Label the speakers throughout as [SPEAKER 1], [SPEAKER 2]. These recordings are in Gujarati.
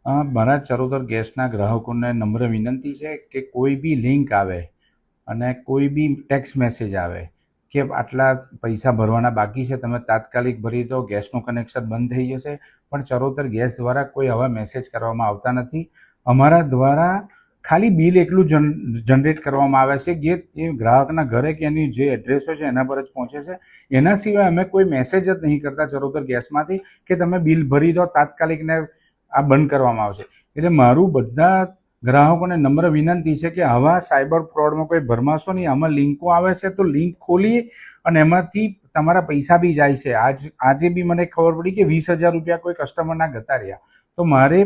[SPEAKER 1] મારા ચરોતર ગેસના ગ્રાહકોને નમ્ર વિનંતી છે કે કોઈ બી લિંક આવે અને કોઈ બી ટેક્સ્ટ મેસેજ આવે કે આટલા પૈસા ભરવાના બાકી છે, તમે તાત્કાલિક ભરી દો, ગેસનું કનેક્શન બંધ થઈ જશે. પણ ચરોતર ગેસ દ્વારા કોઈ આવા મેસેજ કરવામાં આવતા નથી. અમારા દ્વારા ખાલી બિલ એટલું જનરેટ કરવામાં આવે છે જે એ ગ્રાહકના ઘરે કે એની જે એડ્રેસ હોય છે એના પર જ પહોંચે છે. એના સિવાય અમે કોઈ મેસેજ જ નહીં કરતા ચરોતર ગેસમાંથી કે તમે બિલ ભરી દો તાત્કાલિકને આ બંધ કરવામાં આવશે. એટલે મારું બધા ગ્રાહકોને નમ્ર વિનંતી છે કે આવા સાયબર ફ્રોડમાં કોઈ ભરમાશો નહીં. આમાં લિંકો આવે છે તો લિંક ખોલી અને એમાંથી તમારા પૈસા બી જાય છે. આજે બી મને ખબર પડી કે 20,000 રૂપિયા કોઈ કસ્ટમરના જતા રહ્યા. તો મારે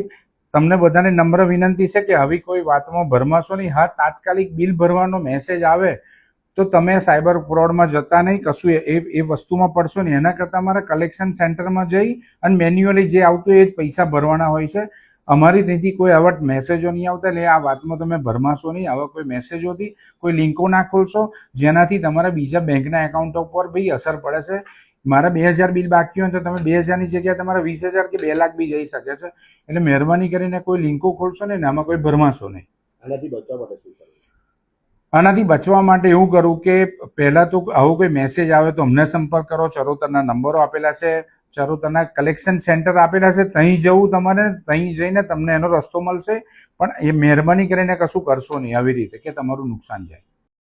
[SPEAKER 1] તમને બધાને નમ્ર વિનંતી છે કે આવી કોઈ વાતમાં ભરમાશો નહીં. હા, તાત્કાલિક બિલ ભરવાનો મેસેજ આવે તો તમે સાયબર ફ્રોડમાં જતા નહીં, કશું એ વસ્તુમાં પડશો નહીં. એના કરતાં અમારા કલેક્શન સેન્ટરમાં જઈ અને મેન્યુઅલી જે આવતું એ જ પૈસા ભરવાના હોય છે. અમારી ત્યાંથી કોઈ આવા મેસેજો નહીં આવતા. એટલે આ વાતમાં તમે ભરમાશો નહીં. આવા કોઈ મેસેજોથી કોઈ લિંકો ના ખોલશો જેનાથી તમારા બીજા બેંકના એકાઉન્ટો પર બી અસર પડે છે. મારા 2,000 બિલ બાકી હોય તો તમે 2,000ની જગ્યાએ તમારા 20,000 કે 2 લાખ બી જઈ શકે છે. એટલે મહેરબાની કરીને કોઈ લિંકો ખોલશો નહીં ને આમાં કોઈ ભરમાશો નહીં. આનાથી બચવા માટે એવું કરું કે પહેલાં તો આવો કોઈ મેસેજ આવે તો અમને સંપર્ક કરો. ચરોતરના નંબરો આપેલા છે, ચરોતરના કલેક્શન સેન્ટર આપેલા છે, ત્યાં જવું તમારે, ત્યાં જઈને તમને એનો રસ્તો મળશે. પણ એ મહેરબાની કરીને કશું કરશો નહીં આવી રીતે કે તમારું નુકસાન જાય.